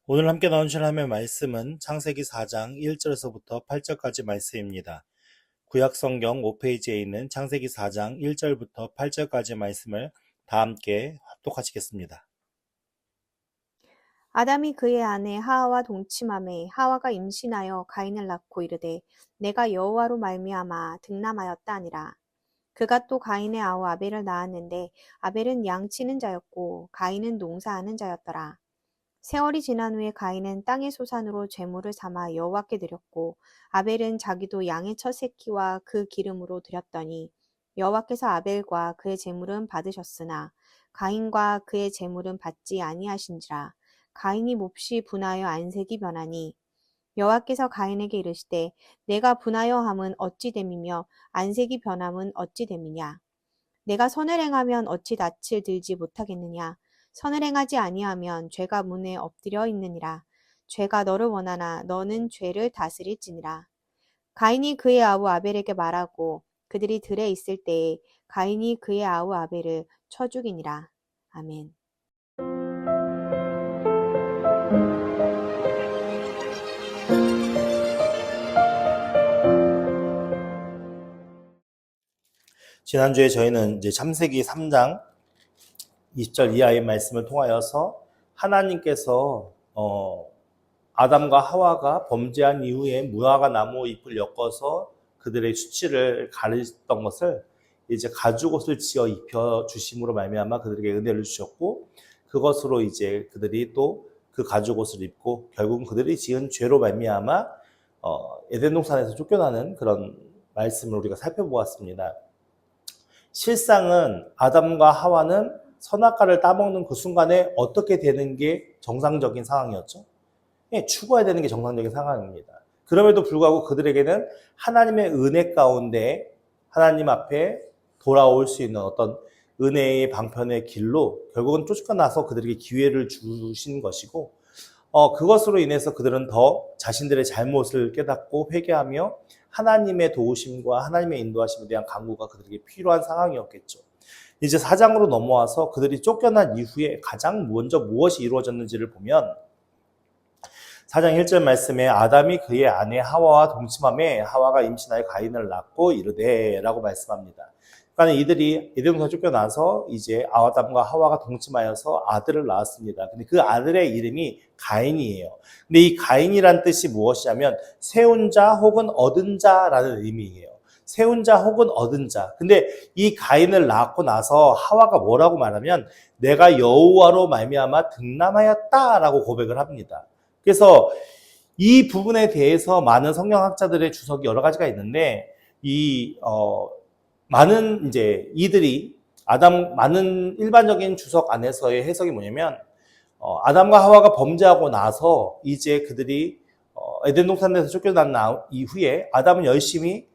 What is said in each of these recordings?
오늘 함께 나누실 하나님의 말씀은 창세기 4장 1절에서부터 8절까지 말씀입니다. 구약성경 5페이지에 있는 창세기 4장 1절부터 8절까지 말씀을 다 함께 합독하시겠습니다. 아담이 그의 아내 하와와 동침하매 하와가 임신하여 가인을 낳고 이르되 내가 여호와로 말미암아 득남하였다 하니라. 그가 또 가인의 아우 아벨을 낳았는데 아벨은 양치는 자였고 가인은 농사하는 자였더라. 세월이 지난 후에 가인은 땅의 소산으로 제물을 삼아 여호와께 드렸고 아벨은 자기도 양의 첫 새끼와 그 기름으로 드렸더니 여호와께서 아벨과 그의 제물은 받으셨으나 가인과 그의 제물은 받지 아니하신지라. 가인이 몹시 분하여 안색이 변하니 여호와께서 가인에게 이르시되 내가 분하여 함은 어찌 됨이며 안색이 변함은 어찌 됨이냐. 내가 선을 행하면 어찌 낯을 들지 못하겠느냐. 선을 행하지 아니하면 죄가 문에 엎드려 있느니라. 죄가 너를 원하나 너는 죄를 다스릴지니라. 가인이 그의 아우 아벨에게 말하고 그들이 들에 있을 때에 가인이 그의 아우 아벨을 쳐 죽이니라. 아멘. 지난주에 저희는 이제 창세기 3장 20절 이하의 말씀을 통하여서 하나님께서 아담과 하와가 범죄한 이후에 무화과 나무 잎을 엮어서 그들의 수치를 가렸던 것을 이제 가죽옷을 지어 입혀 주심으로 말미암아 그들에게 은혜를 주셨고, 그것으로 이제 그들이 또 그 가죽옷을 입고 결국은 그들이 지은 죄로 말미암아 에덴 동산에서 쫓겨나는 그런 말씀을 우리가 살펴보았습니다. 실상은 아담과 하와는 선악과를 따먹는 그 순간에 어떻게 되는 게 정상적인 상황이었죠? 죽어야 되는 게 정상적인 상황입니다. 그럼에도 불구하고 그들에게는 하나님의 은혜 가운데 하나님 앞에 돌아올 수 있는 어떤 은혜의 방편의 길로 결국은 쫓겨나서 그들에게 기회를 주신 것이고, 그것으로 인해서 그들은 더 자신들의 잘못을 깨닫고 회개하며 하나님의 도우심과 하나님의 인도하심에 대한 간구가 그들에게 필요한 상황이었겠죠. 이제 4장으로 넘어와서 그들이 쫓겨난 이후에 가장 먼저 무엇이 이루어졌는지를 보면 4장 1절 말씀에 아담이 그의 아내 하와와 동침하매 하와가 임신하여 가인을 낳고 이르되 라고 말씀합니다. 그러니까 이들이 에덴 동산 쫓겨나서 이제 아담과 하와가 동침하여서 아들을 낳았습니다. 근데 그 아들의 이름이 가인이에요. 근데 이 가인이란 뜻이 무엇이냐면 세운 자 혹은 얻은 자라는 의미예요. 세운 자 혹은 얻은 자. 근데 이 가인을 낳고 나서 하와가 뭐라고 말하면 내가 여호와로 말미암아 득남하였다라고 고백을 합니다. 그래서 이 부분에 대해서 많은 성경학자들의 주석이 여러 가지가 있는데 많은 이제 이들이 많은 일반적인 주석 안에서의 해석이 뭐냐면 아담과 하와가 범죄하고 나서 이제 그들이 에덴 동산에서 쫓겨난 이후에 아담은 열심히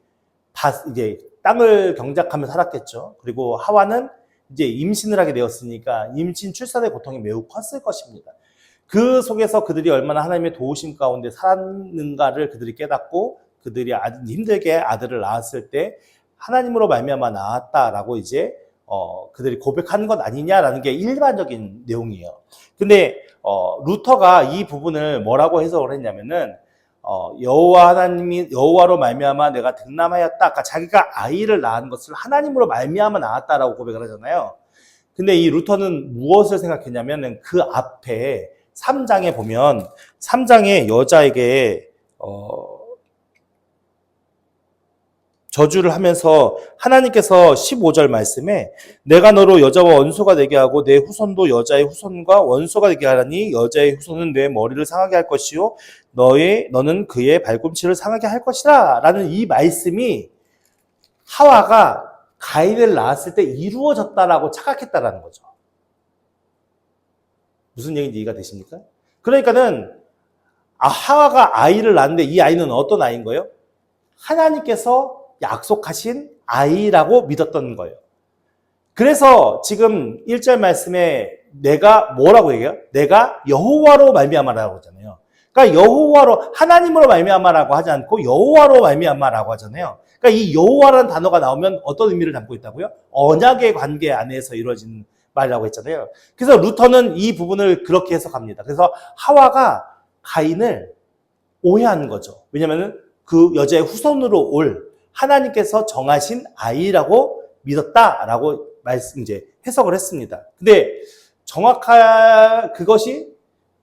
이제 땅을 경작하며 살았겠죠. 그리고 하와는 이제 임신을 하게 되었으니까 임신 출산의 고통이 매우 컸을 것입니다. 그 속에서 그들이 얼마나 하나님의 도우심 가운데 살았는가를 그들이 깨닫고 그들이 아주 힘들게 아들을 낳았을 때 하나님으로 말미암아 낳았다라고 이제 그들이 고백한 것 아니냐라는 게 일반적인 내용이에요. 근데 루터가 이 부분을 뭐라고 해석을 했냐면은 여호와 하나님이 여호와로 말미암아 내가 득남하였다. 아까 자기가 아이를 낳은 것을 하나님으로 말미암아 낳았다라고 고백을 하잖아요. 근데 이 루터는 무엇을 생각했냐면은 그 앞에 3장에 보면 3장에 여자에게 저주를 하면서 하나님께서 15절 말씀에 내가 너로 여자와 원수가 되게 하고 내 후손도 여자의 후손과 원수가 되게 하라니 여자의 후손은 내 머리를 상하게 할 것이요 너는 그의 발꿈치를 상하게 할 것이라 라는 이 말씀이 하와가 가인을 낳았을 때 이루어졌다라고 착각했다라는 거죠. 무슨 얘기인지 이해가 되십니까? 그러니까는 하와가 아이를 낳았는데 이 아이는 어떤 아이인 거예요? 하나님께서 약속하신 아이라고 믿었던 거예요. 그래서 지금 1절 말씀에 내가 뭐라고 얘기해요? 내가 여호와로 말미암아라고 하잖아요. 그러니까 여호와로 하나님으로 말미암아라고 하지 않고 여호와로 말미암아라고 하잖아요. 그러니까 이 여호와라는 단어가 나오면 어떤 의미를 담고 있다고요? 언약의 관계 안에서 이루어진 말이라고 했잖아요. 그래서 루터는 이 부분을 그렇게 해석합니다. 그래서 하와가 가인을 오해하는 거죠. 왜냐하면 그 여자의 후손으로 올 하나님께서 정하신 아이라고 믿었다라고 이제 해석을 했습니다. 근데 그것이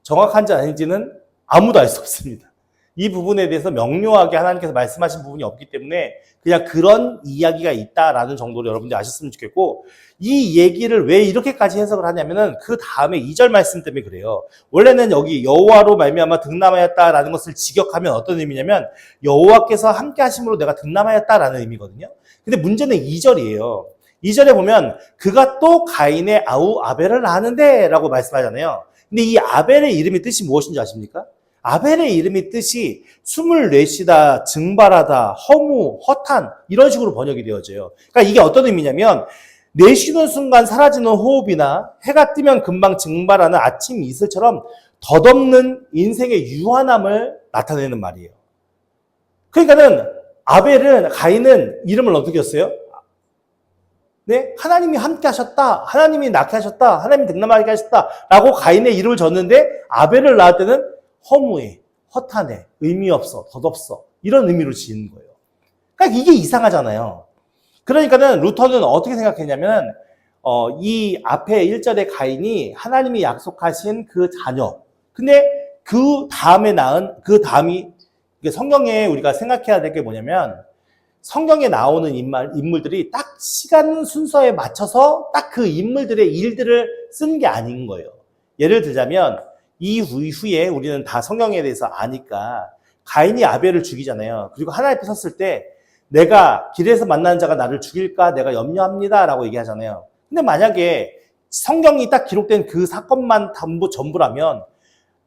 정확한지 아닌지는 아무도 알 수 없습니다. 이 부분에 대해서 명료하게 하나님께서 말씀하신 부분이 없기 때문에 그냥 그런 이야기가 있다라는 정도로 여러분들이 아셨으면 좋겠고, 이 얘기를 왜 이렇게까지 해석을 하냐면은 그 다음에 2절 말씀 때문에 그래요. 원래는 여기 여호와로 말미암아 득남하였다라는 것을 직역하면 어떤 의미냐면 여호와께서 함께 하심으로 내가 득남하였다라는 의미거든요. 근데 문제는 2절이에요. 2절에 보면 그가 또 가인의 아우 아벨을 낳았는데 라고 말씀하잖아요. 근데 이 아벨의 이름의 뜻이 무엇인지 아십니까? 아벨의 이름의 뜻이 24시다, 증발하다, 허무, 허탄 이런 식으로 번역이 되어져요. 그러니까 이게 어떤 의미냐면 내쉬는 순간 사라지는 호흡이나 해가 뜨면 금방 증발하는 아침 이슬처럼 덧없는 인생의 유한함을 나타내는 말이에요. 그러니까는 가인은 이름을 어떻게 했어요? 네? 하나님이 함께 하셨다, 하나님이 낳게 하셨다, 하나님이 득남하게 하셨다 라고 가인의 이름을 줬는데 아벨을 낳을 때는 허무해, 허탄해, 의미 없어, 덧없어 이런 의미로 지은 거예요. 그러니까 이게 이상하잖아요. 그러니까는 루터는 어떻게 생각했냐면 이 앞에 1절에 가인이 하나님이 약속하신 그 자녀, 근데 그 다음에 낳은 그 다음이 성경에 우리가 생각해야 될 게 뭐냐면 성경에 나오는 인물들이 딱 시간 순서에 맞춰서 딱 그 인물들의 일들을 쓴 게 아닌 거예요. 예를 들자면 이후에 우리는 다 성경에 대해서 아니까 가인이 아벨을 죽이잖아요. 그리고 하나님 앞에 섰을 때 내가 길에서 만난 자가 나를 죽일까 내가 염려합니다 라고 얘기하잖아요. 근데 만약에 성경이 딱 기록된 그 사건만 전부라면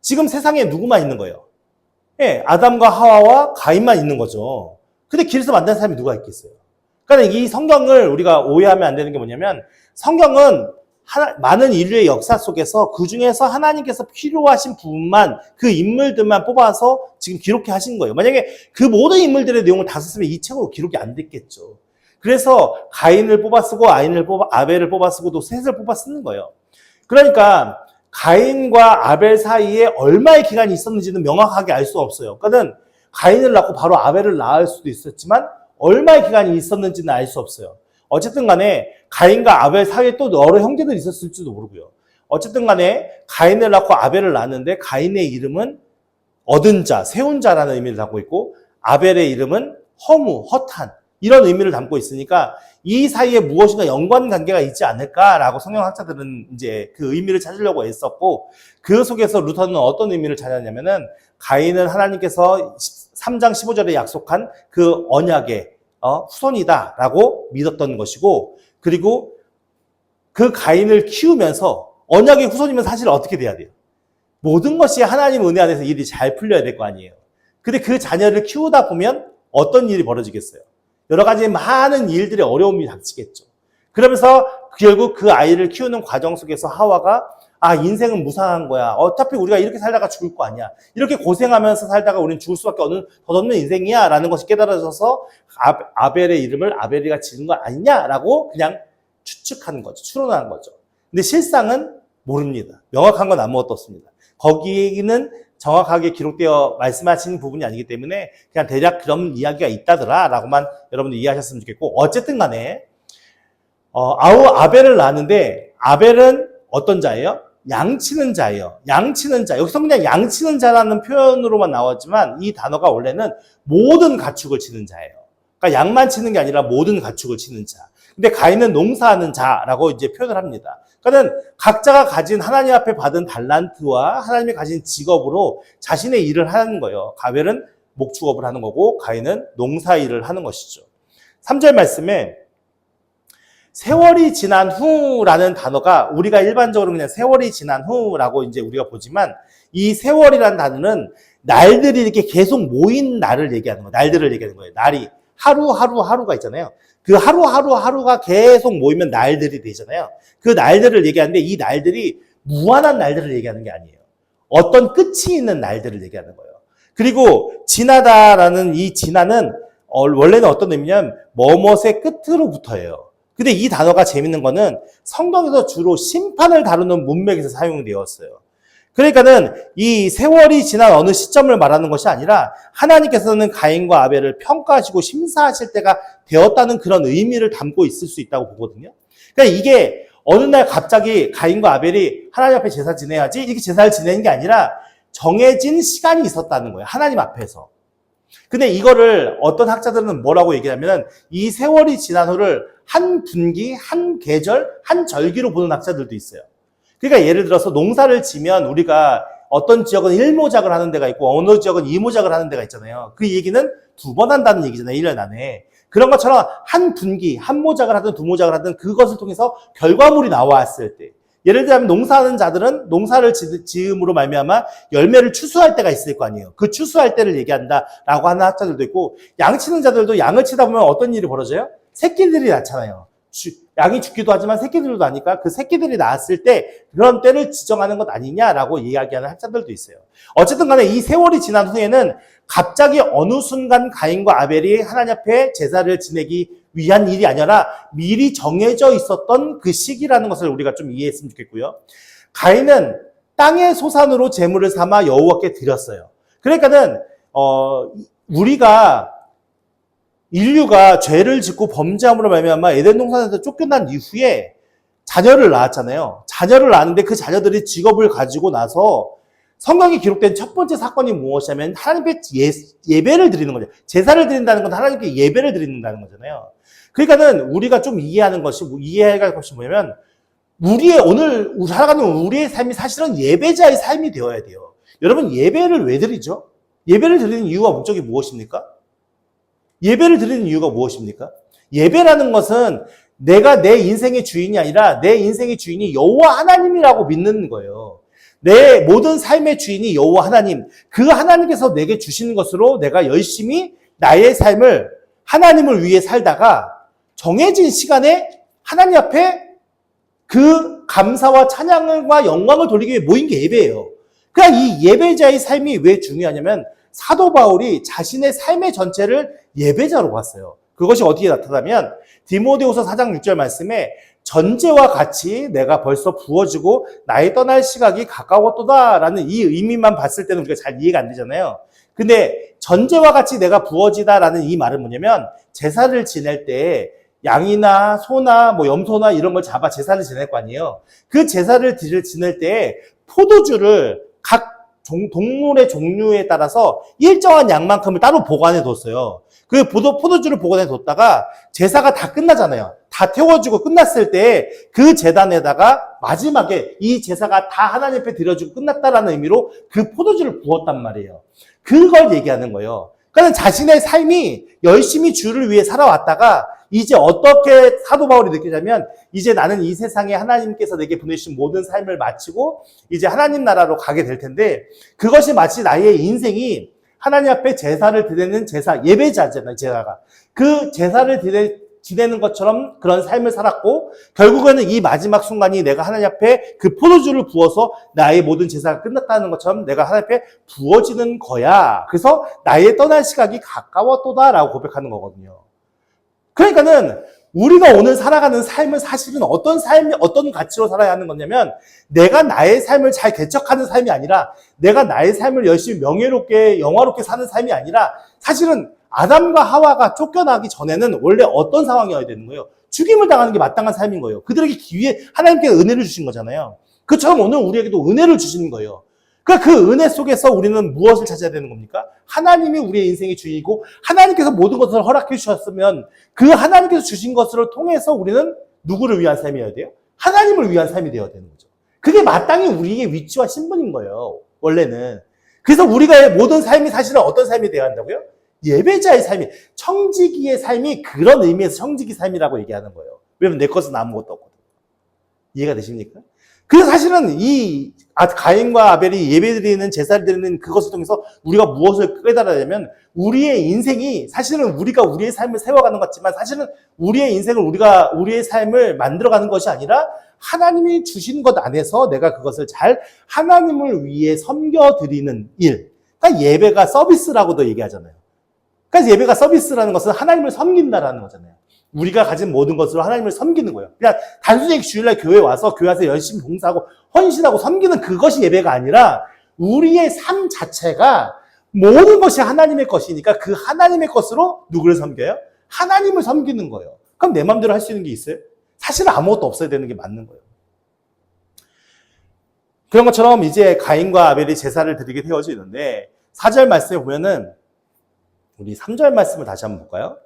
지금 세상에 누구만 있는 거예요? 예, 아담과 하와와 가인만 있는 거죠. 근데 길에서 만난 사람이 누가 있겠어요? 그러니까 이 성경을 우리가 오해하면 안 되는 게 뭐냐면 성경은 많은 인류의 역사 속에서 그 중에서 하나님께서 필요하신 부분만 그 인물들만 뽑아서 지금 기록해 하신 거예요. 만약에 그 모든 인물들의 내용을 다 썼으면 이 책으로 기록이 안 됐겠죠. 그래서 가인을 뽑아 쓰고 아벨을 뽑아 쓰고 또 셋을 뽑아 쓰는 거예요. 그러니까 가인과 아벨 사이에 얼마의 기간이 있었는지는 명확하게 알 수 없어요. 그러니까 가인을 낳고 바로 아벨을 낳을 수도 있었지만 얼마의 기간이 있었는지는 알 수 없어요. 어쨌든 간에 가인과 아벨 사이에 또 여러 형제들이 있었을지도 모르고요. 어쨌든 간에 가인을 낳고 아벨을 낳았는데 가인의 이름은 얻은 자, 세운 자라는 의미를 담고 있고 아벨의 이름은 허무, 허탄 이런 의미를 담고 있으니까 이 사이에 무엇인가 연관관계가 있지 않을까라고 성경학자들은 이제 그 의미를 찾으려고 애썼고 그 속에서 루터는 어떤 의미를 찾았냐면은 가인은 하나님께서 3장 15절에 약속한 그 언약의 후손이다라고 믿었던 것이고 그리고 그 가인을 키우면서 언약의 후손이면 사실 어떻게 돼야 돼요? 모든 것이 하나님 은혜 안에서 일이 잘 풀려야 될 거 아니에요. 근데 그 자녀를 키우다 보면 어떤 일이 벌어지겠어요? 여러 가지 많은 일들의 어려움이 닥치겠죠. 그러면서 결국 그 아이를 키우는 과정 속에서 하와가 인생은 무상한 거야. 어차피 우리가 이렇게 살다가 죽을 거 아니야. 이렇게 고생하면서 살다가 우리는 죽을 수밖에 덧없는 인생이야 라는 것이 깨달아져서 아벨의 이름을 아벨이가 지은 거 아니냐라고 그냥 추측하는 거죠. 추론하는 거죠. 근데 실상은 모릅니다. 명확한 건 아무것도 없습니다. 거기는 정확하게 기록되어 말씀하신 부분이 아니기 때문에 그냥 대략 그런 이야기가 있다더라 라고만 여러분들 이해하셨으면 좋겠고 어쨌든 간에 아벨을 낳았는데 아벨은 어떤 자예요? 양치는 자예요. 양치는 자. 여기서 그냥 양치는 자라는 표현으로만 나왔지만 이 단어가 원래는 모든 가축을 치는 자예요. 그러니까 양만 치는 게 아니라 모든 가축을 치는 자. 근데 가인은 농사하는 자라고 이제 표현을 합니다. 그러니까 각자가 가진 하나님 앞에 받은 달란트와 하나님이 가진 직업으로 자신의 일을 하는 거예요. 아벨은 목축업을 하는 거고 가인은 농사 일을 하는 것이죠. 3절 말씀에 세월이 지난 후라는 단어가 우리가 일반적으로 그냥 세월이 지난 후라고 이제 우리가 보지만 이 세월이라는 단어는 날들이 이렇게 계속 모인 날을 얘기하는 거예요. 날들을 얘기하는 거예요. 날이 하루가 있잖아요. 그 하루가 계속 모이면 날들이 되잖아요. 그 날들을 얘기하는데 이 날들이 무한한 날들을 얘기하는 게 아니에요. 어떤 끝이 있는 날들을 얘기하는 거예요. 그리고 지나다라는 이 지나는 원래는 어떤 의미냐면 뭐뭇의 끝으로부터예요. 근데 이 단어가 재밌는 거는 성경에서 주로 심판을 다루는 문맥에서 사용되었어요. 그러니까는 이 세월이 지난 어느 시점을 말하는 것이 아니라 하나님께서는 가인과 아벨을 평가하시고 심사하실 때가 되었다는 그런 의미를 담고 있을 수 있다고 보거든요. 그러니까 이게 어느 날 갑자기 가인과 아벨이 하나님 앞에 제사 지내야지 이렇게 제사를 지내는 게 아니라 정해진 시간이 있었다는 거예요. 하나님 앞에서. 근데 이거를 어떤 학자들은 뭐라고 얘기하면 이 세월이 지난 후를 한 분기, 한 계절, 한 절기로 보는 학자들도 있어요. 그러니까 예를 들어서 농사를 지면 우리가 어떤 지역은 1모작을 하는 데가 있고 어느 지역은 2모작을 하는 데가 있잖아요. 그 얘기는 2번 한다는 얘기잖아요. 1년 안에. 그런 것처럼 한 분기, 한 모작을 하든 2모작을 하든 그것을 통해서 결과물이 나왔을 때 예를 들면 농사하는 자들은 농사를 지음으로 말미암아 열매를 추수할 때가 있을 거 아니에요. 그 추수할 때를 얘기한다라고 하는 학자들도 있고 양 치는 자들도 양을 치다 보면 어떤 일이 벌어져요? 새끼들이 낳잖아요. 양이 죽기도 하지만 새끼들도 나니까 그 새끼들이 낳았을 때 그런 때를 지정하는 것 아니냐라고 이야기하는 학자들도 있어요. 어쨌든 간에 이 세월이 지난 후에는 갑자기 어느 순간 가인과 아벨이 하나님 앞에 제사를 지내기 위한 일이 아니라 미리 정해져 있었던 그 시기라는 것을 우리가 좀 이해했으면 좋겠고요. 가인은 땅의 소산으로 제물을 삼아 여호와께 드렸어요. 그러니까는 우리가 인류가 죄를 짓고 범죄함으로 말미암아 에덴 동산에서 쫓겨난 이후에 자녀를 낳았잖아요. 자녀를 낳았는데 그 자녀들이 직업을 가지고 나서 성경에 기록된 첫 번째 사건이 무엇이냐면 하나님께 예배를 드리는 거죠. 제사를 드린다는 건 하나님께 예배를 드린다는 거잖아요. 그러니까는 우리가 좀 이해해야 할 것이 뭐냐면 오늘 살아가는 우리의 삶이 사실은 예배자의 삶이 되어야 돼요. 여러분 예배를 왜 드리죠? 예배를 드리는 이유와 목적이 무엇입니까? 예배를 드리는 이유가 무엇입니까? 예배라는 것은 내가 내 인생의 주인이 아니라 내 인생의 주인이 여호와 하나님이라고 믿는 거예요. 내 모든 삶의 주인이 여호와 하나님, 그 하나님께서 내게 주시는 것으로 내가 열심히 나의 삶을 하나님을 위해 살다가 정해진 시간에 하나님 앞에 그 감사와 찬양과 영광을 돌리기 위해 모인 게 예배예요. 그러니까 이 예배자의 삶이 왜 중요하냐면 사도 바울이 자신의 삶의 전체를 예배자로 봤어요. 그것이 어떻게 나타나면 디모데후서 4장 6절 말씀에 전제와 같이 내가 벌써 부어지고 나의 떠날 시각이 가까웠도다라는 이 의미만 봤을 때는 우리가 잘 이해가 안 되잖아요. 근데 전제와 같이 내가 부어지다라는 이 말은 뭐냐면 제사를 지낼 때 양이나 소나 염소나 이런 걸 잡아 제사를 지낼 거 아니에요. 그 제사를 지낼 때 포도주를 각 동물의 종류에 따라서 일정한 양만큼을 따로 보관해 뒀어요. 그 포도주를 보관해 뒀다가 제사가 다 끝나잖아요. 다 태워주고 끝났을 때 그 제단에다가 마지막에 이 제사가 다 하나님 앞에 드려주고 끝났다라는 의미로 그 포도주를 부었단 말이에요. 그걸 얘기하는 거예요. 그러니까 자신의 삶이 열심히 주를 위해 살아왔다가 이제 어떻게 사도 바울이 느끼냐면 이제 나는 이 세상에 하나님께서 내게 보내주신 모든 삶을 마치고 이제 하나님 나라로 가게 될 텐데 그것이 마치 나의 인생이 하나님 앞에 제사를 드리는 예배자잖아요. 제사가. 그 제사를 지내는 것처럼 그런 삶을 살았고 결국에는 이 마지막 순간이 내가 하나님 앞에 그 포도주를 부어서 나의 모든 제사가 끝났다는 것처럼 내가 하나님 앞에 부어지는 거야. 그래서 나의 떠날 시각이 가까웠도다라고 고백하는 거거든요. 그러니까는 우리가 오늘 살아가는 삶은 사실은 어떤 가치로 살아야 하는 거냐면 내가 나의 삶을 잘 개척하는 삶이 아니라 내가 나의 삶을 열심히 명예롭게 영화롭게 사는 삶이 아니라 사실은 아담과 하와가 쫓겨나기 전에는 원래 어떤 상황이어야 되는 거예요? 죽임을 당하는 게 마땅한 삶인 거예요. 그들에게 기회, 하나님께서 은혜를 주신 거잖아요. 그처럼 오늘 우리에게도 은혜를 주시는 거예요. 그러니까 그 은혜 속에서 우리는 무엇을 찾아야 되는 겁니까? 하나님이 우리의 인생의 주인이고 하나님께서 모든 것을 허락해 주셨으면 그 하나님께서 주신 것을 통해서 우리는 누구를 위한 삶이어야 돼요? 하나님을 위한 삶이 되어야 되는 거죠. 그게 마땅히 우리의 위치와 신분인 거예요. 원래는. 그래서 우리가 모든 삶이 사실은 어떤 삶이 되어야 한다고요? 예배자의 삶이, 청지기의 삶이 그런 의미에서 청지기 삶이라고 얘기하는 거예요. 왜냐면 내 것은 아무것도 없거든. 이해가 되십니까? 그래서 사실은 이 가인과 아벨이 예배드리는 제사를 드리는 그것을 통해서 우리가 무엇을 깨달아야냐면 우리의 인생이 사실은 우리가 우리의 삶을 세워가는 것 같지만 사실은 우리의 인생을 우리의 삶을 만들어가는 것이 아니라 하나님이 주신 것 안에서 내가 그것을 잘 하나님을 위해 섬겨드리는 일. 그러니까 예배가 서비스라고도 얘기하잖아요. 그러니까 예배가 서비스라는 것은 하나님을 섬긴다라는 거잖아요. 우리가 가진 모든 것으로 하나님을 섬기는 거예요. 그냥 단순히 주일날 교회에 와서 교회 와서 열심히 봉사하고 헌신하고 섬기는 그것이 예배가 아니라 우리의 삶 자체가 모든 것이 하나님의 것이니까 그 하나님의 것으로 누구를 섬겨요? 하나님을 섬기는 거예요. 그럼 내 마음대로 할 수 있는 게 있어요? 사실은 아무것도 없어야 되는 게 맞는 거예요. 그런 것처럼 이제 가인과 아벨이 제사를 드리게 되어지는데 4절 말씀에 보면은 우리 3절 말씀을 다시 한번 볼까요?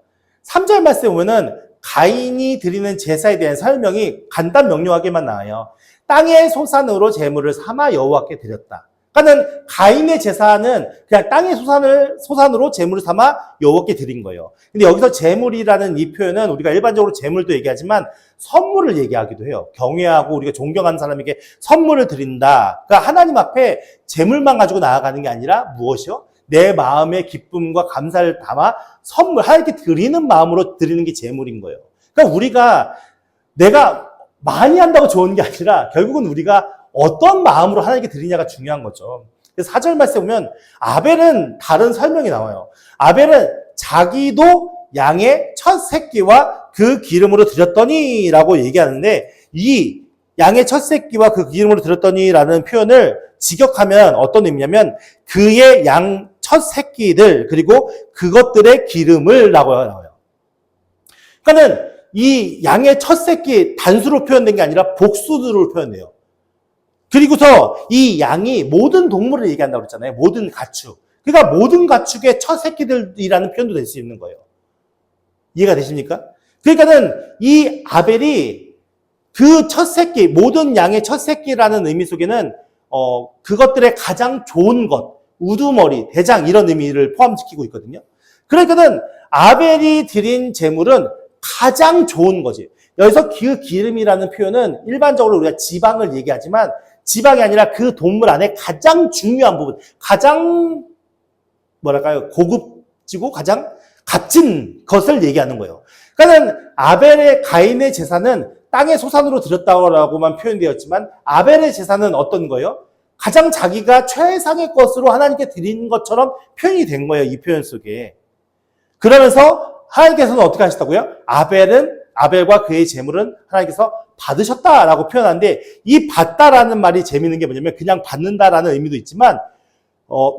3절 말씀에 보면은 가인이 드리는 제사에 대한 설명이 간단 명료하게만 나와요. 땅의 소산으로 제물을 삼아 여호와께 드렸다. 그러니까는 가인의 제사는 그냥 땅의 소산으로 제물을 삼아 여호와께 드린 거예요. 근데 여기서 제물이라는 이 표현은 우리가 일반적으로 제물도 얘기하지만 선물을 얘기하기도 해요. 경외하고 우리가 존경하는 사람에게 선물을 드린다. 그러니까 하나님 앞에 제물만 가지고 나아가는 게 아니라 무엇이요? 내 마음의 기쁨과 감사를 담아 선물, 하나님께 드리는 마음으로 드리는 게 제물인 거예요. 그러니까 우리가 내가 많이 한다고 좋은 게 아니라 결국은 우리가 어떤 마음으로 하나님께 드리냐가 중요한 거죠. 그래서 4절 말씀에 보면 아벨은 다른 설명이 나와요. 아벨은 자기도 양의 첫 새끼와 그 기름으로 드렸더니 라고 얘기하는데 이 양의 첫 새끼와 그 기름으로 드렸더니라는 표현을 직역하면 어떤 의미냐면 그의 양 첫 새끼들 그리고 그것들의 기름을 라고 나와요. 그러니까는 이 양의 첫 새끼 단수로 표현된 게 아니라 복수로 표현돼요. 그리고서 이 양이 모든 동물을 얘기한다고 그랬잖아요. 모든 가축. 그러니까 모든 가축의 첫 새끼들이라는 표현도 될 수 있는 거예요. 이해가 되십니까? 그러니까는 이 아벨이 그 첫 새끼, 모든 양의 첫 새끼라는 의미 속에는 그것들의 가장 좋은 것, 우두머리, 대장 이런 의미를 포함시키고 있거든요. 그러니까는 아벨이 드린 제물은 가장 좋은 거지. 여기서 그 기름이라는 표현은 일반적으로 우리가 지방을 얘기하지만 지방이 아니라 그 동물 안에 가장 중요한 부분, 가장 뭐랄까요? 고급지고 가장 값진 것을 얘기하는 거예요. 그러니까 아벨의 가인의 제사는 땅의 소산으로 드렸다고만 표현되었지만 아벨의 제사는 어떤 거예요? 가장 자기가 최상의 것으로 하나님께 드린 것처럼 표현이 된 거예요. 이 표현 속에. 그러면서 하나님께서는 어떻게 하셨다고요? 아벨과 그의 제물은 하나님께서 받으셨다라고 표현하는데 이 받다라는 말이 재미있는 게 뭐냐면 그냥 받는다라는 의미도 있지만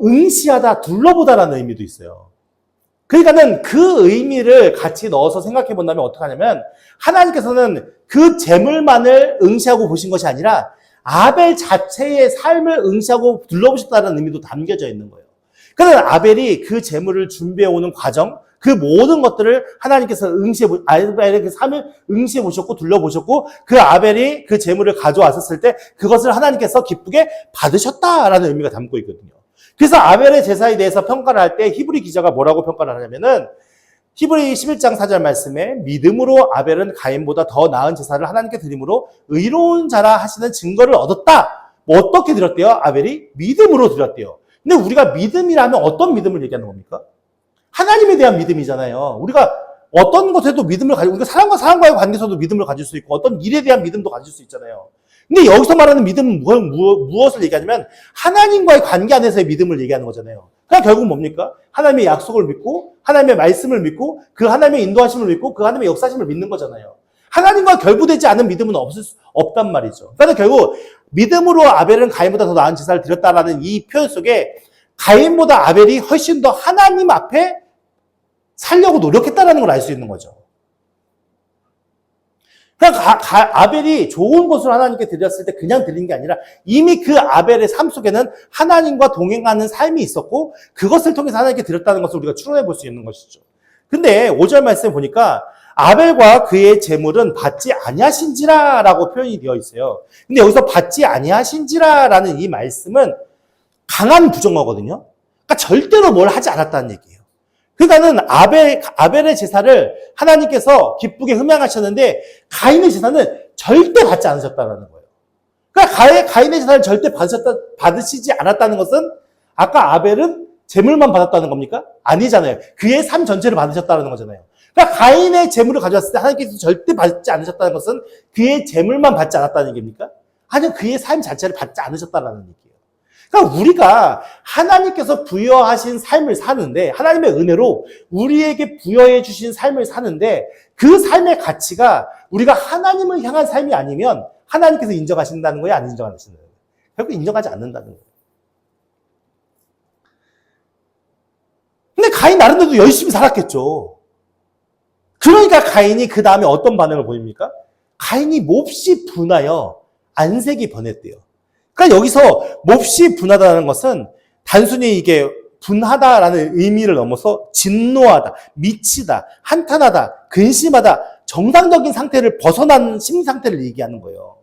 응시하다, 둘러보다라는 의미도 있어요. 그러니까는 그 의미를 같이 넣어서 생각해 본다면 어떻게 하냐면 하나님께서는 그 제물만을 응시하고 보신 것이 아니라 아벨 자체의 삶을 응시하고 둘러보셨다는 의미도 담겨져 있는 거예요. 그러니까 아벨이 그 제물을 준비해 오는 과정, 그 모든 것들을 하나님께서 아벨의 삶을 응시해 보셨고 둘러보셨고 그 아벨이 그 제물을 가져왔었을 때 그것을 하나님께서 기쁘게 받으셨다라는 의미가 담고 있거든요. 그래서 아벨의 제사에 대해서 평가를 할 때 히브리 기자가 뭐라고 평가를 하냐면은 히브리 11장 4절 말씀에 믿음으로 아벨은 가인보다 더 나은 제사를 하나님께 드림으로 의로운 자라 하시는 증거를 얻었다. 뭐 어떻게 드렸대요? 아벨이 믿음으로 드렸대요. 근데 우리가 믿음이라면 어떤 믿음을 얘기하는 겁니까? 하나님에 대한 믿음이잖아요. 우리가 어떤 것에도 믿음을 가지고, 우리가 사람과의 관계에서도 믿음을 가질 수 있고, 어떤 일에 대한 믿음도 가질 수 있잖아요. 근데 여기서 말하는 믿음은 무엇을 얘기하냐면, 하나님과의 관계 안에서의 믿음을 얘기하는 거잖아요. 그러니까 결국 뭡니까? 하나님의 약속을 믿고, 하나님의 말씀을 믿고, 그 하나님의 인도하심을 믿고, 그 하나님의 역사심을 믿는 거잖아요. 하나님과 결부되지 않은 믿음은 없단 말이죠. 그러니까 결국, 믿음으로 아벨은 가인보다 더 나은 제사를 드렸다라는 이 표현 속에, 가인보다 아벨이 훨씬 더 하나님 앞에 살려고 노력했다는 걸 알 수 있는 거죠. 그러니까 아벨이 좋은 것을 하나님께 드렸을 때 그냥 드린 게 아니라 이미 그 아벨의 삶 속에는 하나님과 동행하는 삶이 있었고 그것을 통해서 하나님께 드렸다는 것을 우리가 추론해 볼 수 있는 것이죠. 근데 5절 말씀 보니까 아벨과 그의 제물은 받지 아니하신지라라고 표현이 되어 있어요. 근데 여기서 받지 아니하신지라라는 이 말씀은 강한 부정어거든요. 그러니까 절대로 뭘 하지 않았다는 얘기예요. 그러니까는 아벨의 제사를 하나님께서 기쁘게 흠양하셨는데 가인의 제사는 절대 받지 않으셨다는 거예요. 그러니까 가인의 제사를 절대 받으시지 않았다는 것은 아까 아벨은 제물만 받았다는 겁니까? 아니잖아요. 그의 삶 전체를 받으셨다는 거잖아요. 그러니까 가인의 제물을 가져왔을 때 하나님께서 절대 받지 않으셨다는 것은 그의 제물만 받지 않았다는 얘기입니까? 아니요, 그의 삶 자체를 받지 않으셨다는 얘기예요. 그러니까 우리가 하나님께서 부여하신 삶을 사는데, 하나님의 은혜로 우리에게 부여해 주신 삶을 사는데, 그 삶의 가치가 우리가 하나님을 향한 삶이 아니면 하나님께서 인정하신다는 거예요? 안 인정하신다는 거예요? 결국 인정하지 않는다는 거예요. 근데 가인 나름대로 열심히 살았겠죠. 그러니까 가인이 그 다음에 어떤 반응을 보입니까? 가인이 몹시 분하여 안색이 변했대요. 그러니까 여기서 몹시 분하다는 것은 단순히 이게 분하다라는 의미를 넘어서 진노하다, 미치다, 한탄하다, 근심하다, 정상적인 상태를 벗어난 심리 상태를 얘기하는 거예요.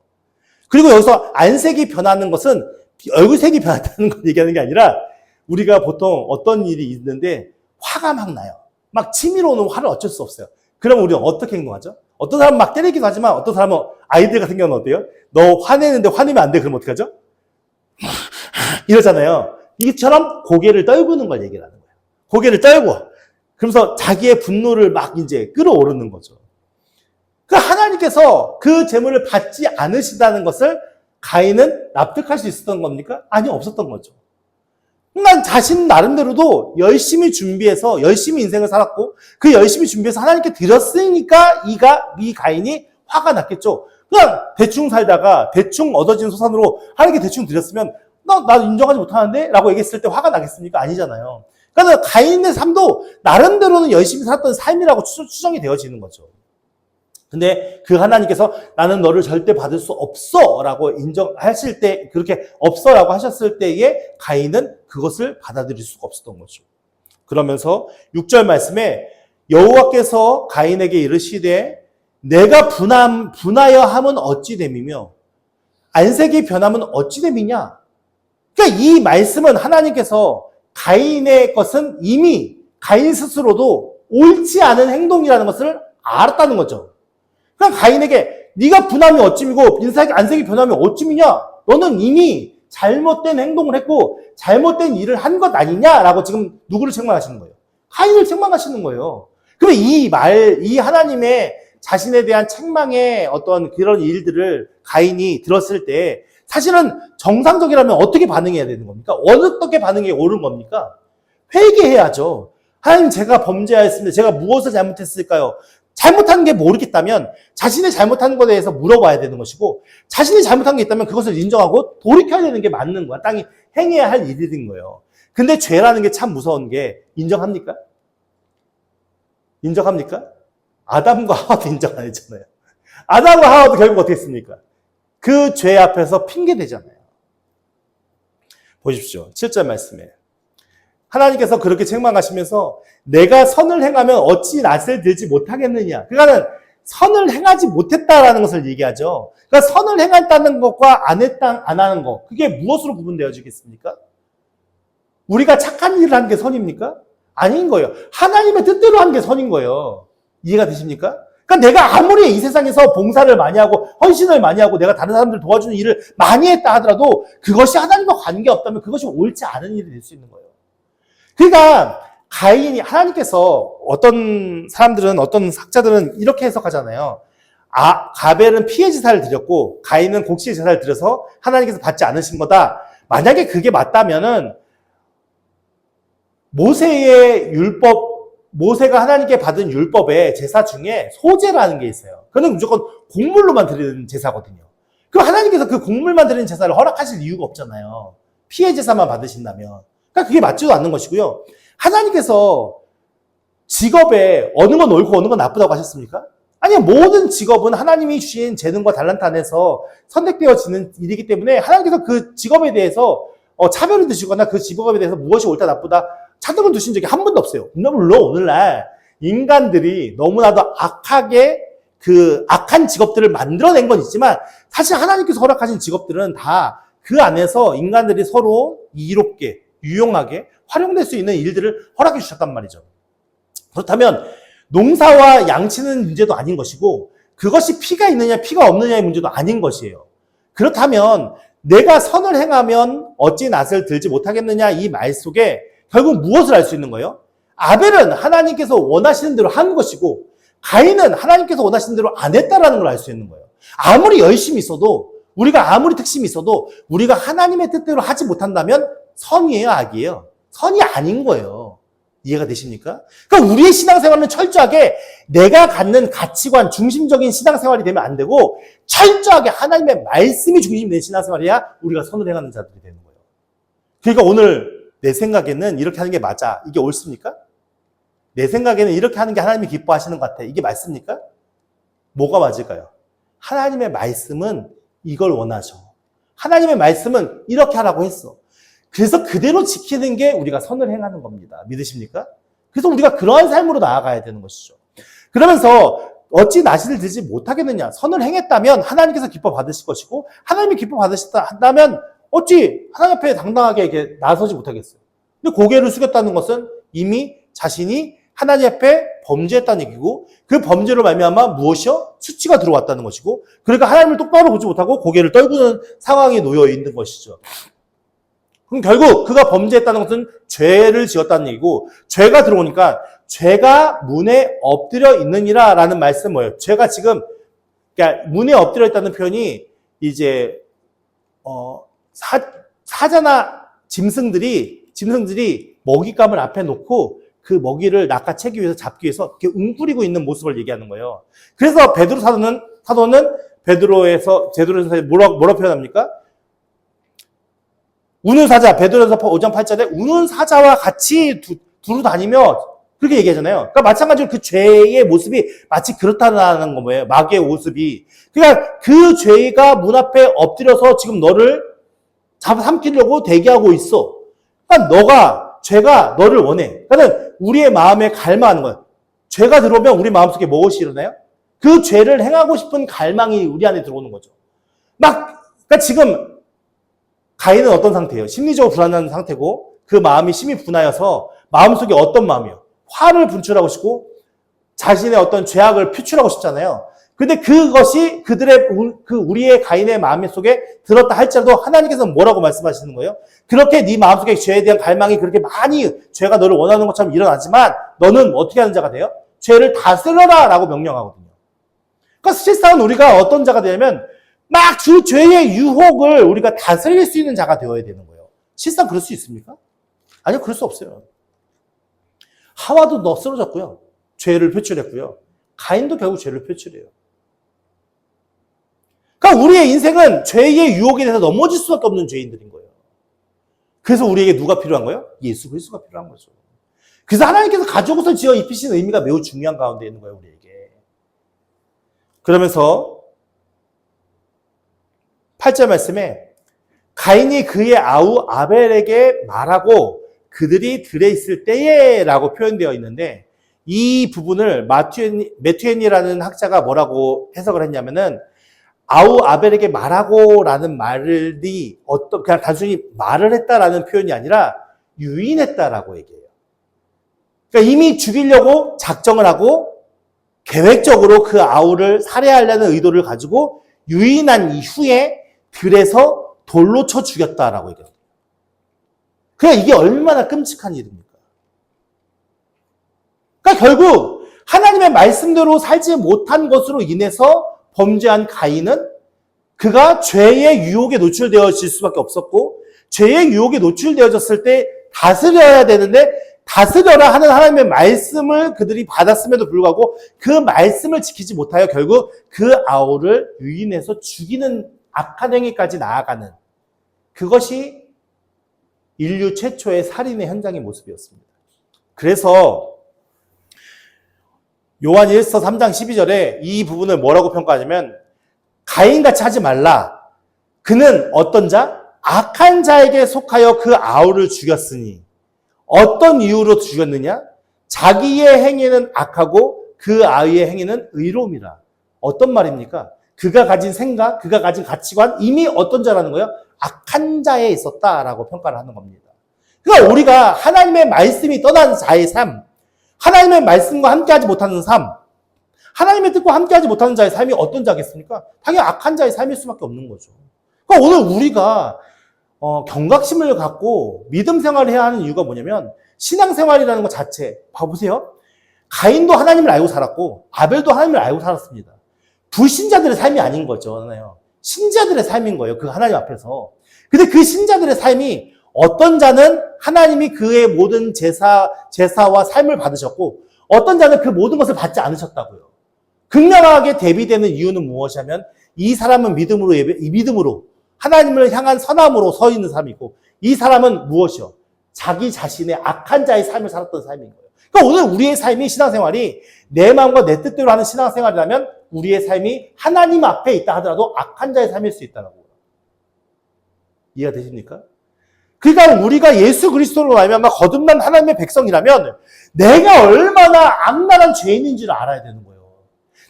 그리고 여기서 안색이 변하는 것은 얼굴색이 변했다는 걸 얘기하는 게 아니라 우리가 보통 어떤 일이 있는데 화가 막 나요. 막 치밀어 오는 화를 어쩔 수 없어요. 그럼 우리는 어떻게 행동하죠? 어떤 사람은 막 때리기도 하지만 어떤 사람은 아이들 같은 경우는 어때요? 너 화내는데 화내면 안 돼. 그럼 어떻게 하죠? 이러잖아요. 이처럼 고개를 떨구는 걸 얘기를 하는 거예요. 고개를 떨고 그러면서 자기의 분노를 막 이제 끌어오르는 거죠. 그 하나님께서 그 재물을 받지 않으시다는 것을 가인은 납득할 수 있었던 겁니까? 아니요, 없었던 거죠. 난 자신 나름대로도 열심히 준비해서 열심히 인생을 살았고 그 열심히 준비해서 하나님께 드렸으니까 이 가인이 화가 났겠죠. 그냥 대충 살다가 대충 얻어진 소산으로 하나님께 대충 드렸으면 나 인정하지 못하는데? 라고 얘기했을 때 화가 나겠습니까? 아니잖아요. 그러니까 가인의 삶도 나름대로는 열심히 살았던 삶이라고 추정이 되어지는 거죠. 근데 그 하나님께서 나는 너를 절대 받을 수 없어 라고 인정하실 때, 그렇게 없어 라고 하셨을 때에 가인은 그것을 받아들일 수가 없었던 거죠. 그러면서 6절 말씀에 여호와께서 가인에게 이르시되 내가 분하여 함은 어찌 됨이며 안색이 변함은 어찌 됨이냐. 그러니까 이 말씀은 하나님께서 가인의 것은 이미 가인 스스로도 옳지 않은 행동이라는 것을 알았다는 거죠. 그러니까 가인에게 네가 분함이 어찌미고 안색이 변하면 어찌미냐? 너는 이미 잘못된 행동을 했고 잘못된 일을 한 것 아니냐라고 지금 누구를 책망하시는 거예요? 가인을 책망하시는 거예요. 그러면 이 하나님의 자신에 대한 책망의 어떤 그런 일들을 가인이 들었을 때 사실은 정상적이라면 어떻게 반응해야 되는 겁니까? 어떻게 반응이 옳은 겁니까? 회개해야죠. 하나님, 제가 범죄하였습니다. 제가 무엇을 잘못했을까요? 잘못한 게 모르겠다면 자신의 잘못한 것에 대해서 물어봐야 되는 것이고 자신이 잘못한 게 있다면 그것을 인정하고 돌이켜야 되는 게 맞는 거야. 땅이 행해야 할 일인 거예요. 근데 죄라는 게 참 무서운 게 인정합니까? 인정합니까? 아담과 하와도 인정 안 했잖아요. 아담과 하와도 결국 어떻게 했습니까? 그 죄 앞에서 핑계대잖아요. 보십시오. 7절 말씀에 하나님께서 그렇게 책망하시면서 내가 선을 행하면 어찌 낯을 들지 못하겠느냐. 그러니까 선을 행하지 못했다라는 것을 얘기하죠. 그러니까 선을 행했다는 것과 안 하는 것, 그게 무엇으로 구분되어지겠습니까? 우리가 착한 일을 한 게 선입니까? 아닌 거예요. 하나님의 뜻대로 한 게 선인 거예요. 이해가 되십니까? 그러니까 내가 아무리 이 세상에서 봉사를 많이 하고 헌신을 많이 하고 내가 다른 사람들 도와주는 일을 많이 했다 하더라도 그것이 하나님과 관계없다면 그것이 옳지 않은 일이 될 수 있는 거예요. 그러니까 가인이, 하나님께서 어떤 사람들은, 어떤 학자들은 이렇게 해석하잖아요. 가벨은 피해 제사를 드렸고 가인은 곡식의 제사를 드려서 하나님께서 받지 않으신 거다. 만약에 그게 맞다면은 모세의 율법, 모세가 하나님께 받은 율법의 제사 중에 소제라는 게 있어요. 그건 무조건 곡물로만 드리는 제사거든요. 그럼 하나님께서 그 곡물만 드리는 제사를 허락하실 이유가 없잖아요. 피해 제사만 받으신다면. 그러니까 그게 맞지도 않는 것이고요. 하나님께서 직업에 어느 건 옳고 어느 건 나쁘다고 하셨습니까? 아니, 모든 직업은 하나님이 주신 재능과 달란트 안에서 선택되어지는 일이기 때문에 하나님께서 그 직업에 대해서 차별을 두시거나 그 직업에 대해서 무엇이 옳다 나쁘다 차등을 두신 적이 한 번도 없어요. 물론 오늘날 인간들이 너무나도 악한 직업들을 만들어낸 건 있지만 사실 하나님께서 허락하신 직업들은 다 그 안에서 인간들이 서로 이롭게 유용하게 활용될 수 있는 일들을 허락해 주셨단 말이죠. 그렇다면 농사와 양치는 문제도 아닌 것이고 그것이 피가 있느냐 피가 없느냐의 문제도 아닌 것이에요. 그렇다면 내가 선을 행하면 어찌 낯을 들지 못하겠느냐 이 말 속에 결국 무엇을 알 수 있는 거예요? 아벨은 하나님께서 원하시는 대로 한 것이고 가인은 하나님께서 원하시는 대로 안 했다라는 걸 알 수 있는 거예요. 아무리 열심히 있어도 우리가 아무리 특심이 있어도 우리가 하나님의 뜻대로 하지 못한다면 선이에요, 악이에요? 선이 아닌 거예요. 이해가 되십니까? 그러니까 우리의 신앙생활은 철저하게 내가 갖는 가치관 중심적인 신앙생활이 되면 안 되고 철저하게 하나님의 말씀이 중심이 된 신앙생활이야 우리가 선을 행하는 자들이 되는 거예요. 그러니까 오늘 내 생각에는 이렇게 하는 게 맞아. 이게 옳습니까? 내 생각에는 이렇게 하는 게 하나님이 기뻐하시는 것 같아. 이게 맞습니까? 뭐가 맞을까요? 하나님의 말씀은 이걸 원하죠. 하나님의 말씀은 이렇게 하라고 했어. 그래서 그대로 지키는 게 우리가 선을 행하는 겁니다. 믿으십니까? 그래서 우리가 그러한 삶으로 나아가야 되는 것이죠. 그러면서 어찌 나시를 들지 못하겠느냐. 선을 행했다면 하나님께서 기뻐 받으실 것이고 하나님이 기뻐 받으셨다면 어찌 하나님 앞에 당당하게 이렇게 나서지 못하겠어요. 근데 고개를 숙였다는 것은 이미 자신이 하나님 앞에 범죄했다는 얘기고 그 범죄로 말미암아 무엇이요? 수치가 들어왔다는 것이고 그러니까 하나님을 똑바로 보지 못하고 고개를 떨구는 상황에 놓여 있는 것이죠. 그럼 결국 그가 범죄했다는 것은 죄를 지었다는 얘기고 죄가 들어오니까 죄가 문에 엎드려 있느니라 라는 말씀은 뭐예요? 죄가 지금 그러니까 문에 엎드려 있다는 표현이 이제 사자나 짐승들이 먹잇감을 앞에 놓고 그 먹이를 낚아채기 위해서 잡기 위해서 이렇게 웅크리고 있는 모습을 얘기하는 거예요. 그래서 베드로 사도는 베드로에서 뭐라 표현합니까? 우는 사자, 베드로에서 5장 8절에 우는 사자와 같이 두루 다니며 그렇게 얘기하잖아요. 그러니까 마찬가지로 그 죄의 모습이 마치 그렇다는 거예요. 마귀의 모습이. 그러니까 그 죄가 문 앞에 엎드려서 지금 너를 삼키려고 대기하고 있어. 그러니까 죄가 너를 원해. 그러니까 우리의 마음에 갈망하는 거예요. 죄가 들어오면 우리 마음속에 무엇이 일어나요? 그 죄를 행하고 싶은 갈망이 우리 안에 들어오는 거죠. 그러니까 지금 가인은 어떤 상태예요? 심리적으로 불안한 상태고 그 마음이 심히 분하여서 마음속에 어떤 마음이요? 화를 분출하고 싶고 자신의 어떤 죄악을 표출하고 싶잖아요. 근데 그것이 우리의 가인의 마음 속에 들었다 할지라도 하나님께서는 뭐라고 말씀하시는 거예요? 그렇게 네 마음속에 죄에 대한 갈망이 그렇게 많이 죄가 너를 원하는 것처럼 일어나지만 너는 어떻게 하는 자가 돼요? 죄를 다스려라 라고 명령하거든요. 그러니까 실상은 우리가 어떤 자가 되냐면 막 그 죄의 유혹을 우리가 다스릴 수 있는 자가 되어야 되는 거예요. 실상 그럴 수 있습니까? 아니요, 그럴 수 없어요. 하와도 쓰러졌고요. 죄를 표출했고요. 가인도 결국 죄를 표출해요. 그러니까 우리의 인생은 죄의 유혹에 대해서 넘어질 수밖에 없는 죄인들인 거예요. 그래서 우리에게 누가 필요한 거예요? 예수 그리스도가 필요한 거죠. 그래서 하나님께서 가족옷을 지어 입히시는 의미가 매우 중요한 가운데 있는 거예요, 우리에게. 그러면서 8절 말씀에 가인이 그의 아우 아벨에게 말하고 그들이 들에 있을 때에 라고 표현되어 있는데 이 부분을 매튜엔이라는 학자가 뭐라고 해석을 했냐면은 아우 아벨에게 말하고 라는 말이 그냥 단순히 말을 했다라는 표현이 아니라 유인했다라고 얘기해요. 그러니까 이미 죽이려고 작정을 하고 계획적으로 그 아우를 살해하려는 의도를 가지고 유인한 이후에 들에서 돌로 쳐 죽였다라고 얘기해요. 그러니까 이게 얼마나 끔찍한 일입니까? 그러니까 결국 하나님의 말씀대로 살지 못한 것으로 인해서 범죄한 가인은 그가 죄의 유혹에 노출되어질 수밖에 없었고 죄의 유혹에 노출되어졌을 때 다스려야 되는데 다스려라 하는 하나님의 말씀을 그들이 받았음에도 불구하고 그 말씀을 지키지 못하여 결국 그 아우를 유인해서 죽이는 악한 행위까지 나아가는 그것이 인류 최초의 살인의 현장의 모습이었습니다. 그래서 요한 1서 3장 12절에 이 부분을 뭐라고 평가하냐면 가인같이 하지 말라. 그는 어떤 자? 악한 자에게 속하여 그 아우를 죽였으니 어떤 이유로 죽였느냐? 자기의 행위는 악하고 그 아이의 행위는 의로움이라. 어떤 말입니까? 그가 가진 생각, 그가 가진 가치관 이미 어떤 자라는 거예요? 악한 자에 있었다라고 평가를 하는 겁니다. 그러니까 우리가 하나님의 말씀이 떠난 자의 삶, 하나님의 말씀과 함께하지 못하는 삶, 하나님의 뜻과 함께하지 못하는 자의 삶이 어떤 자겠습니까? 당연히 악한 자의 삶일 수밖에 없는 거죠. 그러니까 오늘 우리가 경각심을 갖고 믿음 생활을 해야 하는 이유가 뭐냐면 신앙생활이라는 것 자체, 봐보세요. 가인도 하나님을 알고 살았고 아벨도 하나님을 알고 살았습니다. 불신자들의 삶이 아닌 거죠. 신자들의 삶인 거예요. 그 하나님 앞에서. 근데 그 신자들의 삶이 어떤 자는 하나님이 그의 모든 제사와 삶을 받으셨고 어떤 자는 그 모든 것을 받지 않으셨다고요. 극명하게 대비되는 이유는 무엇이냐면 이 사람은 믿음으로 하나님을 향한 선함으로 서 있는 사람이고 이 사람은 무엇이요? 자기 자신의 악한 자의 삶을 살았던 삶인 거예요. 그러니까 오늘 우리의 삶이 신앙생활이 내 마음과 내 뜻대로 하는 신앙생활이라면 우리의 삶이 하나님 앞에 있다 하더라도 악한 자의 삶일 수 있다는 거예요. 이해가 되십니까? 그러니까 우리가 예수 그리스도로 말미암아 거듭난 하나님의 백성이라면 내가 얼마나 악랄한 죄인인 줄 알아야 되는 거예요.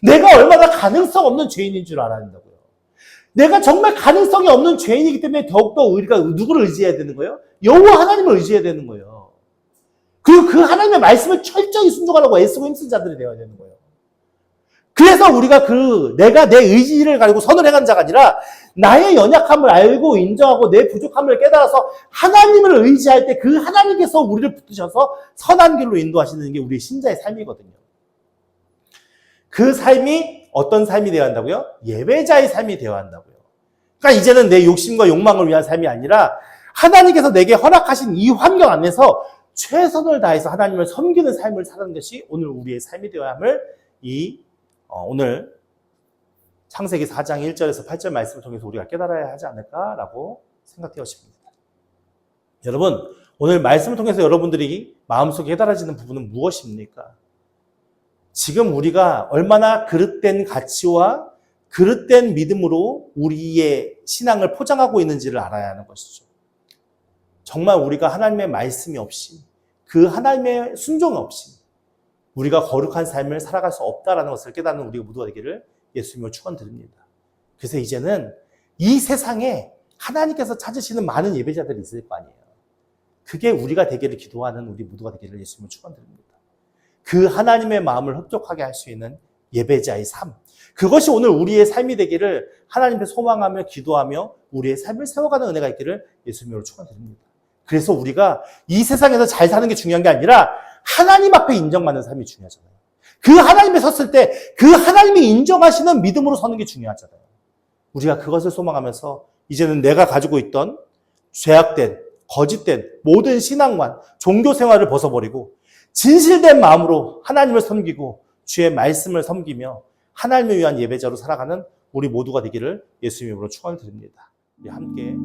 내가 얼마나 가능성 없는 죄인인 줄 알아야 된다고요. 내가 정말 가능성이 없는 죄인이기 때문에 더욱더 우리가 누구를 의지해야 되는 거예요? 여호와 하나님을 의지해야 되는 거예요. 그리고 그 하나님의 말씀을 철저히 순종하려고 애쓰고 힘쓴 자들이 되어야 되는 거예요. 그래서 우리가 내가 내 의지를 가지고 선을 행한 자가 아니라 나의 연약함을 알고 인정하고 내 부족함을 깨달아서 하나님을 의지할 때 그 하나님께서 우리를 붙드셔서 선한 길로 인도하시는 게 우리 신자의 삶이거든요. 그 삶이 어떤 삶이 되어야 한다고요? 예배자의 삶이 되어야 한다고요. 그러니까 이제는 내 욕심과 욕망을 위한 삶이 아니라 하나님께서 내게 허락하신 이 환경 안에서 최선을 다해서 하나님을 섬기는 삶을 사는 것이 오늘 우리의 삶이 되어야 함을 오늘 창세기 4장 1절에서 8절 말씀을 통해서 우리가 깨달아야 하지 않을까라고 생각되었습니다. 여러분, 오늘 말씀을 통해서 여러분들이 마음속에 깨달아지는 부분은 무엇입니까? 지금 우리가 얼마나 그릇된 가치와 그릇된 믿음으로 우리의 신앙을 포장하고 있는지를 알아야 하는 것이죠. 정말 우리가 하나님의 말씀이 없이 그 하나님의 순종 없이 우리가 거룩한 삶을 살아갈 수 없다라는 것을 깨닫는 우리가 모두가 되기를 예수님을 축원드립니다. 그래서 이제는 이 세상에 하나님께서 찾으시는 많은 예배자들이 있을 거 아니에요. 그게 우리가 되기를 기도하는 우리 모두가 되기를 예수님을 축원드립니다. 그 하나님의 마음을 흡족하게 할 수 있는 예배자의 삶. 그것이 오늘 우리의 삶이 되기를 하나님께 소망하며 기도하며 우리의 삶을 세워가는 은혜가 있기를 예수님으로 축원드립니다. 그래서 우리가 이 세상에서 잘 사는 게 중요한 게 아니라 하나님 앞에 인정받는 삶이 중요하잖아요. 그 하나님에 섰을 때 그 하나님이 인정하시는 믿음으로 서는 게 중요하잖아요. 우리가 그것을 소망하면서 이제는 내가 가지고 있던 죄악된, 거짓된 모든 신앙관, 종교 생활을 벗어버리고 진실된 마음으로 하나님을 섬기고 주의 말씀을 섬기며 하나님을 위한 예배자로 살아가는 우리 모두가 되기를 예수님으로 축원드립니다. 우리 함께